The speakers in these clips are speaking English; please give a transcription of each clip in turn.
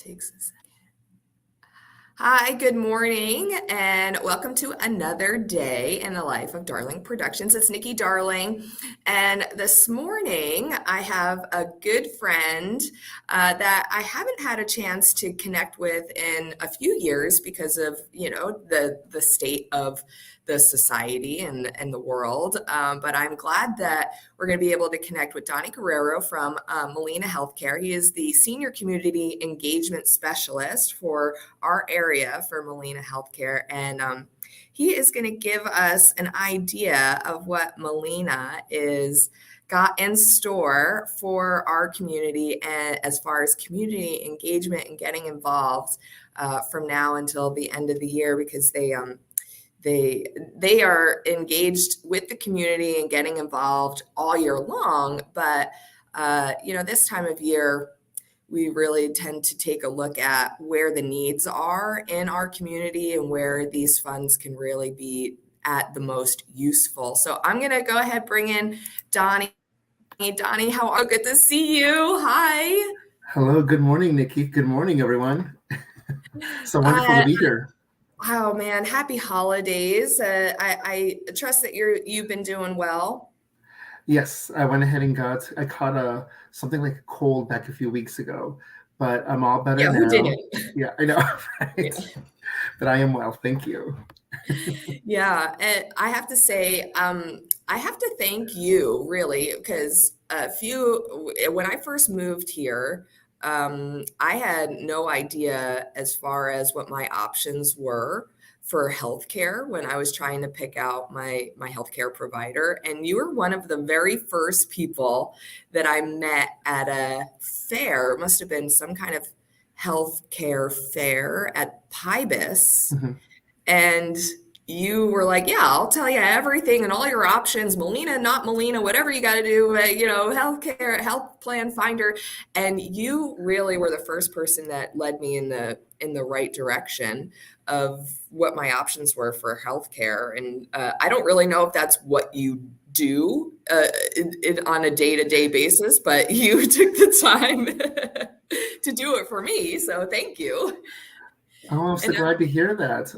Takes a second. Hi, good morning, and welcome to another day in the life of Darling Productions. It's Nikki Darling, and this morning I have a good friend that I haven't had a chance to connect with in a few years because of the state of the society and the world. But I'm glad that we're going to be able to connect with Donny Guerrero from Molina Healthcare. He is the Senior Community Engagement Specialist for our area for Molina Healthcare. And he is going to give us an idea of what Molina is got in store for our community and as far as community engagement and getting involved from now until the end of the year, because they are engaged with the community and getting involved all year long. But this time of year, we really tend to take a look at where the needs are in our community and where these funds can really be at the most useful. So I'm going to go ahead, bring in Donny. Donny, how are you? Good to see you. Hi. Hello. Good morning, Nikki. Good morning, everyone. So wonderful to be here. Oh man, happy holidays. I trust that you've been doing well. Yes, I went ahead and I caught something like a cold back a few weeks ago, but I'm all better Yeah, now. who didn't? Yeah, I know, right? Yeah. But I am well, thank you. Yeah, and I have to say, I have to thank you really, because when I first moved here, I had no idea as far as what my options were for healthcare when I was trying to pick out my healthcare provider. And you were one of the very first people that I met at a fair. It must have been some kind of healthcare fair at PIBIS. Mhm. And you were like, yeah, I'll tell you everything and all your options, Molina, not Molina, whatever you got to do, healthcare, health plan finder. And you really were the first person that led me in the right direction of what my options were for healthcare. And I don't really know if that's what you do on a day-to-day basis, but you took the time to do it for me. So thank you. Oh, I'm so And glad to hear that.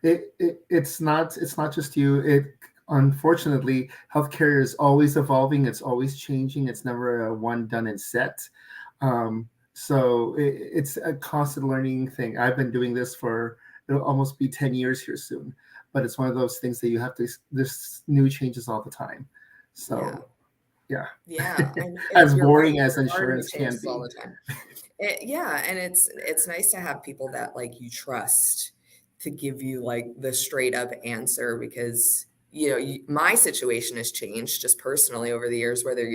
It's not just you. Unfortunately, healthcare is always evolving. It's always changing. It's never a one done and set. So it's a constant learning thing. I've been doing this it'll almost be 10 years here soon, but it's one of those things that you have to, there's new changes all the time. So yeah. As You're right. boring as Environment insurance can changes all be. the time. And it's nice to have people that like you trust to give you like the straight up answer, because my situation has changed just personally over the years, whether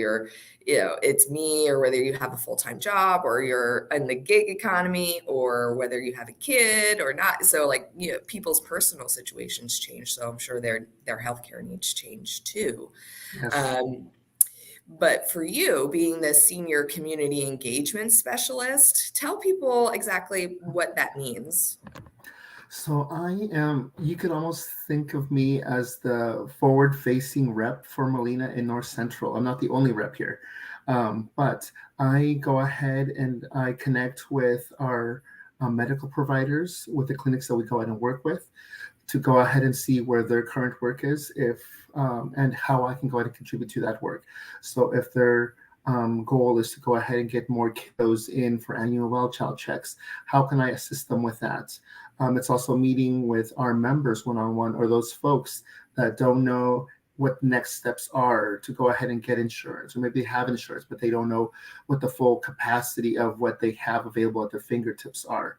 it's me or whether you have a full-time job or you're in the gig economy or whether you have a kid or not. So like, people's personal situations change. So I'm sure their healthcare needs change too. Yes. But for you, being the senior community engagement specialist, tell people exactly what that means. So you could almost think of me as the forward facing rep for Molina in North Central. I'm not the only rep here, but I go ahead and I connect with our medical providers with the clinics that we go ahead and work with to go ahead and see where their current work is, and how I can go ahead and contribute to that work. So if their goal is to go ahead and get more kiddos in for annual well child checks, how can I assist them with that? It's also meeting with our members one-on-one, or those folks that don't know what next steps are to go ahead and get insurance, or maybe they have insurance, but they don't know what the full capacity of what they have available at their fingertips are.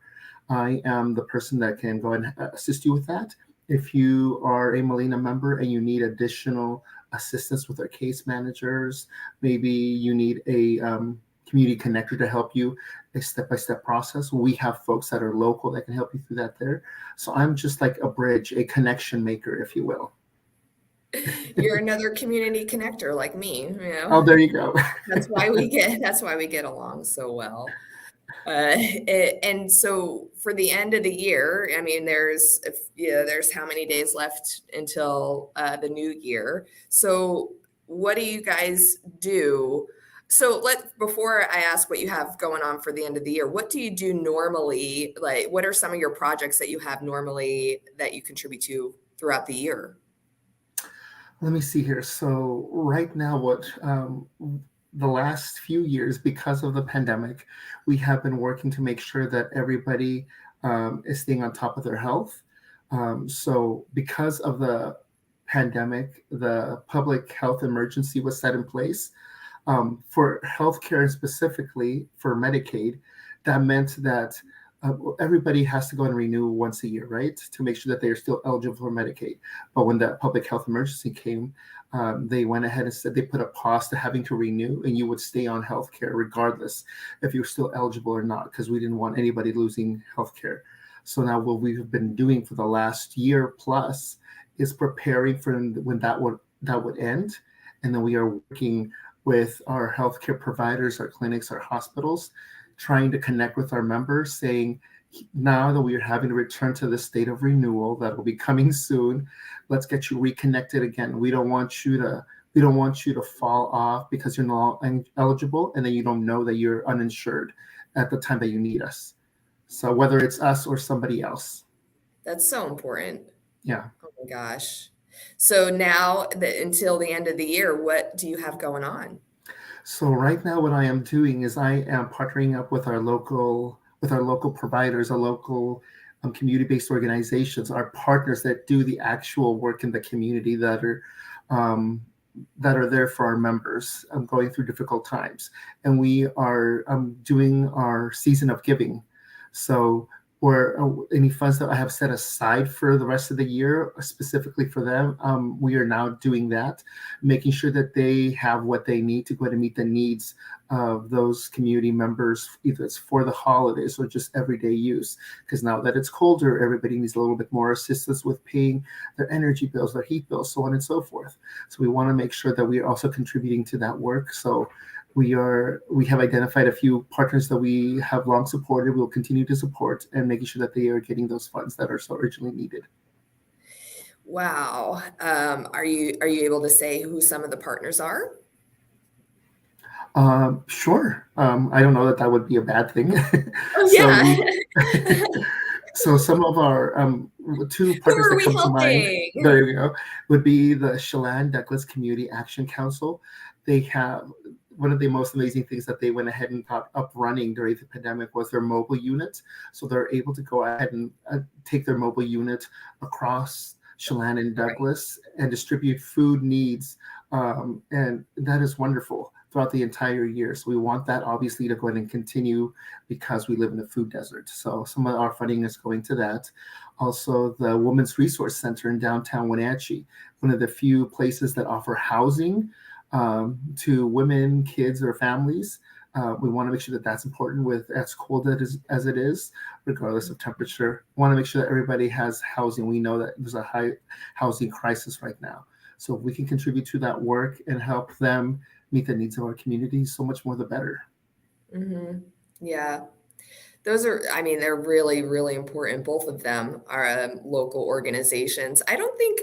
I am the person that can go and assist you with that. If you are a Molina member and you need additional assistance with our case managers, maybe you need a community connector to help you a step-by-step process. We have folks that are local that can help you through that there. So I'm just like a bridge, a connection maker, if you will. You're another community connector like me, Oh, there you go. That's why we get along so well. And so for the end of the year, I mean, there's how many days left until the new year. So what do you guys do So before I ask what you have going on for the end of the year, what do you do normally? Like, what are some of your projects that you have normally that you contribute to throughout the year? Let me see here. So right now, what the last few years, because of the pandemic, we have been working to make sure that everybody is staying on top of their health. So because of the pandemic, the public health emergency was set in place. For healthcare, specifically for Medicaid, that meant that everybody has to go and renew once a year, right, to make sure that they are still eligible for Medicaid. But when the public health emergency came, they went ahead and said they put a pause to having to renew, and you would stay on healthcare regardless if you're still eligible or not, because we didn't want anybody losing healthcare. So now what we've been doing for the last year plus is preparing for when that would end, and then we are working with our healthcare providers, our clinics, our hospitals, trying to connect with our members, saying, now that we are having to return to the state of renewal that will be coming soon, let's get you reconnected again. We don't want you to fall off because you're not eligible, and then you don't know that you're uninsured at the time that you need us. So whether it's us or somebody else. That's so important. Yeah. Oh my gosh. So now until the end of the year, what do you have going on? So right now, what I am doing is I am partnering up with our local providers, our local community-based organizations, our partners that do the actual work in the community um, that are there for our members going through difficult times, and we are doing our season of giving. So, or any funds that I have set aside for the rest of the year, specifically for them, we are now doing that, making sure that they have what they need to go ahead and meet the needs of those community members, either it's for the holidays or just everyday use. Because now that it's colder, everybody needs a little bit more assistance with paying their energy bills, their heat bills, so on and so forth. So we want to make sure that we are also contributing to that work. So we have identified a few partners that we have long supported, we'll continue to support, and making sure that they are getting those funds that are so urgently needed. Wow. Are you able to say who some of the partners are? Sure. I don't know that that would be a bad thing. Oh so yeah. we so some of our two Who partners are that we come to mind, helping? there you go, would be the Chelan Douglas Community Action Council. They have one of the most amazing things that they went ahead and got up running during the pandemic was their mobile unit. So they're able to go ahead and take their mobile unit across Chelan and Right. Douglas and distribute food needs. And that is wonderful throughout the entire year. So we want that obviously to go ahead and continue because we live in a food desert. So some of our funding is going to that. Also, the Women's Resource Center in downtown Wenatchee, one of the few places that offer housing to women, kids, or families. We want to make sure that that's important with as cold as it is, regardless of temperature. We want to make sure that everybody has housing. We know that there's a high housing crisis right now. So if we can contribute to that work and help them meet the needs of our community, so much more the better. Hmm. Yeah. Those are, I mean, they're really, really important. Both of them are local organizations. I don't think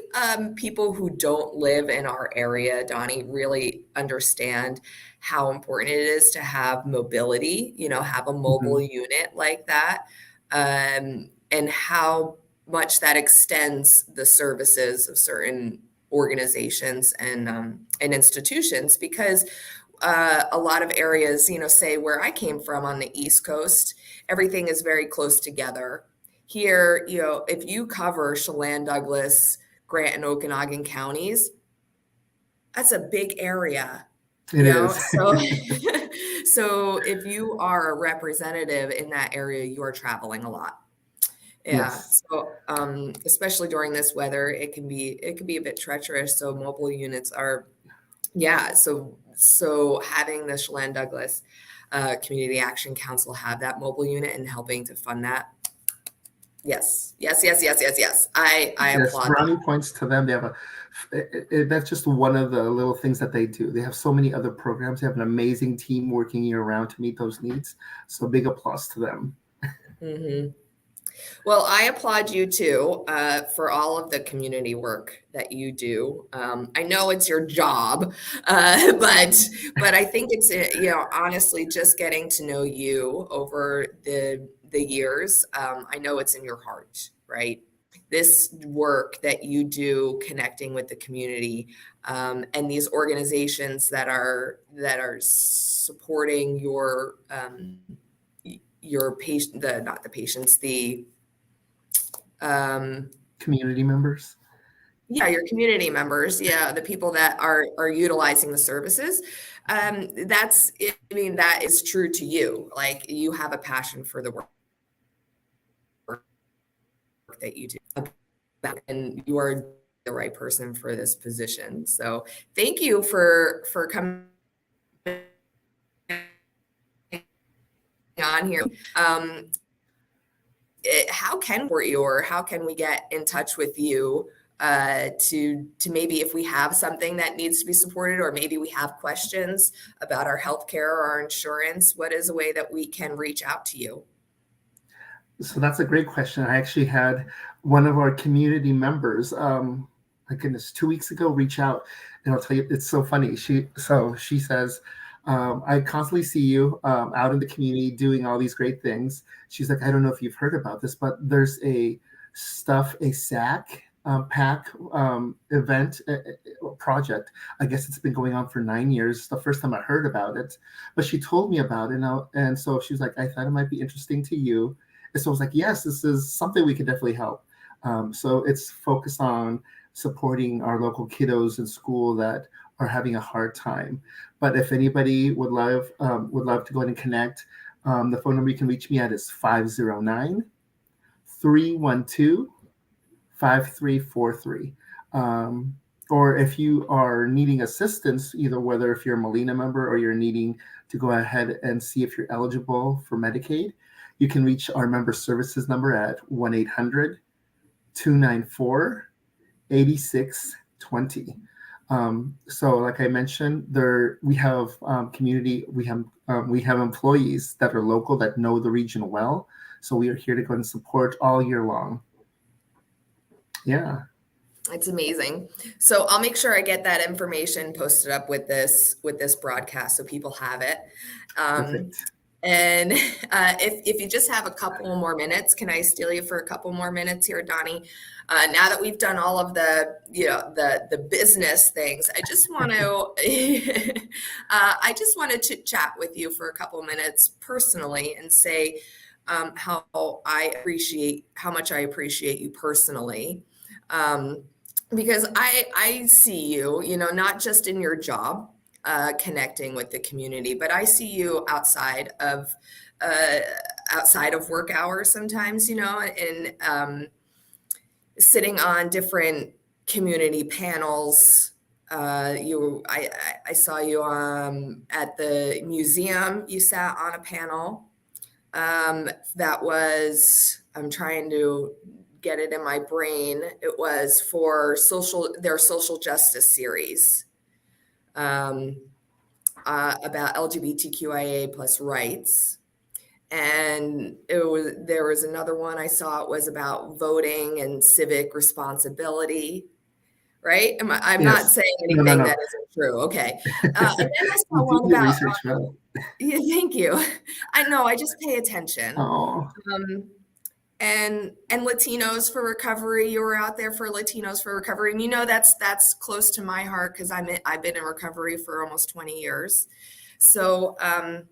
people who don't live in our area, Donnie, really understand how important it is to have mobility, have a mobile Mhm. unit like that, and how much that extends the services of certain organizations and institutions because a lot of areas, say where I came from on the East Coast, everything is very close together. Here, if you cover Chelan, Douglas, Grant, and Okanagan counties, that's a big area, It is. so so if you are a representative in that area, you are traveling a lot. Yeah. Yes. So especially during this weather, it can be a bit treacherous. So mobile units are yeah, so having the Chelan Douglas Community Action Council have that mobile unit and helping to fund that. Yes, yes, yes, yes, yes, yes. I Yes, applaud brownie that. points to them. They have that's just one of the little things that they do. They have so many other programs. They have an amazing team working year round to meet those needs. So big applause to them. Hmm. Well, I applaud you too for all of the community work that you do. I know it's your job, but I think it's honestly just getting to know you over the years. I know it's in your heart, right? This work that you do, connecting with the community, and these organizations that are supporting your patient, the not the patients, the um, Community members. yeah, your community members, yeah, the people that are utilizing the services. That's, I mean, that is true to you. Like you have a passion for the work that you do, and you are the right person for this position. So thank you for coming on here. How can we support you, or how can we get in touch with you to maybe if we have something that needs to be supported, or maybe we have questions about our healthcare or our insurance? What is a way that we can reach out to you? So that's a great question. I actually had one of our community members, my goodness, 2 weeks ago, reach out, and I'll tell you, it's so funny. She says, I constantly see you out in the community doing all these great things. She's like, I don't know if you've heard about this, but there's a stuff a sack pack event project. I guess it's been going on for 9 years. It's the first time I heard about it, but she told me about it, and so she was like, I thought it might be interesting to you. And so I was like, yes, this is something we can definitely help. So it's focused on supporting our local kiddos in school that are having a hard time. But if anybody would love to go ahead and connect, the phone number you can reach me at is 509-312-5343. Or if you are needing assistance, either whether if you're a Molina member or you're needing to go ahead and see if you're eligible for Medicaid, you can reach our member services number at 1-800-294-8620. So like I mentioned, we have we have employees that are local that know the region well. So we are here to go and support all year long. Yeah. It's amazing. So I'll make sure I get that information posted up with this broadcast so people have it. Um, Perfect. and if you just have a couple more minutes, can I steal you for a couple more minutes here, Donnie? Now that we've done all of the business things, I just want to I just want to chit chat with you for a couple minutes personally and say how much I appreciate you personally. Because I see you, not just in your job, connecting with the community, but I see you uh, outside of work hours sometimes, and sitting on different community panels. I saw you at the museum. You sat on a panel that was, I'm trying to get it in my brain. It was for their social justice series about LGBTQIA plus rights. And there was another one I saw. It was about voting and civic responsibility. Right? I'm not Yes. saying No, no, anything no. that isn't true. Okay. And then I You saw do one your about. research well. Yeah, thank you. I know. I just pay attention. Oh, Um, and Latinos for Recovery. You were out there for Latinos for Recovery, and that's close to my heart because I've been in recovery for almost 20 years. So I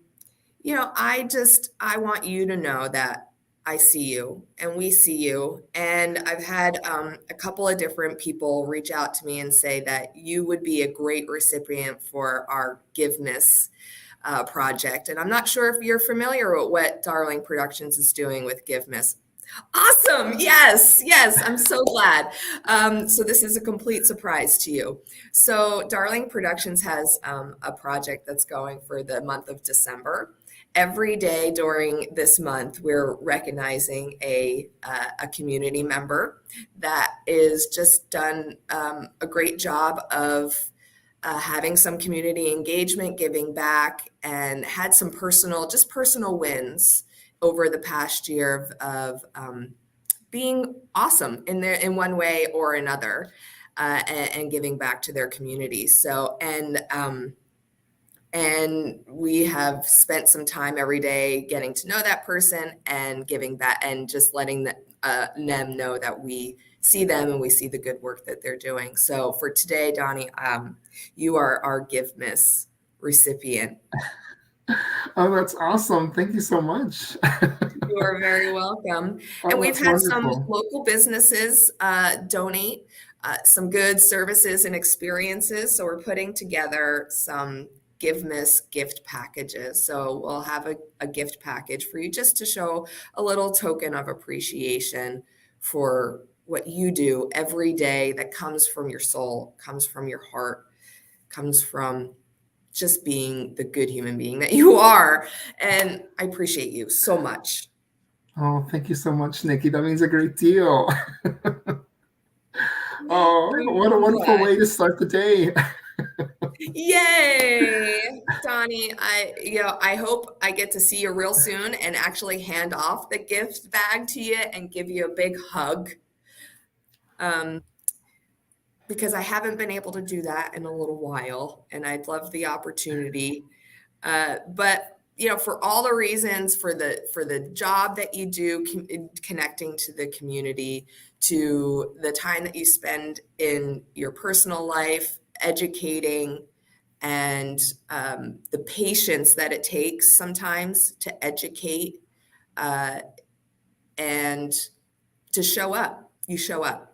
want you to know that I see you and we see you. And I've had a couple of different people reach out to me and say that you would be a great recipient for our GIVEMAS project. And I'm not sure if you're familiar with what Darling Productions is doing with GIVEMAS. Awesome. Yes. Yes. I'm so glad. So this is a complete surprise to you. So Darling Productions has a project that's going for the month of December. Every day during this month, we're recognizing a community member that is just done a great job of having some community engagement, giving back, and had some personal wins over the past year of being awesome in one way or another, and giving back to their communities. So, and we have spent some time every day getting to know that person and giving that and just letting them know that we see them and we see the good work that they're doing. So for today, Donnie, you are our Give Miss recipient. Oh, that's awesome. Thank you so much. You are very welcome. And Oh, we've that's had some wonderful. local businesses donate some good services and experiences. So we're putting together some Give Miss gift packages. So we'll have a gift package for you just to show a little token of appreciation for what you do every day that comes from your soul, comes from your heart, comes from just being the good human being that you are. And I appreciate you so much. Oh, thank you so much, Nikki. That means a great deal. Oh, what a I'm wonderful glad. way to start the day. Yay, Donnie. I hope I get to see you real soon and actually hand off the gift bag to you and give you a big hug. Um, because I haven't been able to do that in a little while, and I'd love the opportunity. But for all the reasons, for the job that you do, connecting to the community, to the time that you spend in your personal life, educating, and the patience that it takes sometimes to educate, uh, and to show up. You show up.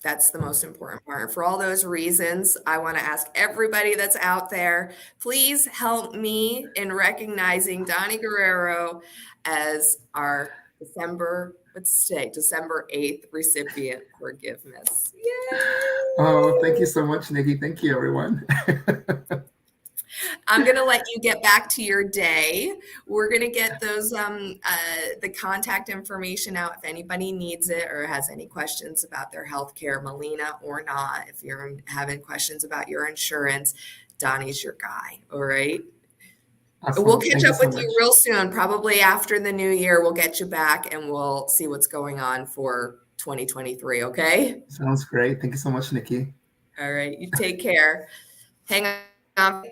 That's the most important part. For all those reasons, I want to ask everybody that's out there, please help me in recognizing Donny Guerrero as our December 8th recipient for Forgiveness. Oh, thank you Yay! so much, Nikki. Thank you, everyone. I'm gonna let you get back to your day. We're gonna get those the contact information out if anybody needs it or has any questions about their healthcare, Molina or not. If you're having questions about your insurance, Donnie's your guy. All right. We'll Awesome. catch Thank you up so with you much. real soon, probably after the new year. We'll get you back and we'll see what's going on for 2023. Okay. Sounds great. Thank you so much, Nikki. All right. You take care. Hang on.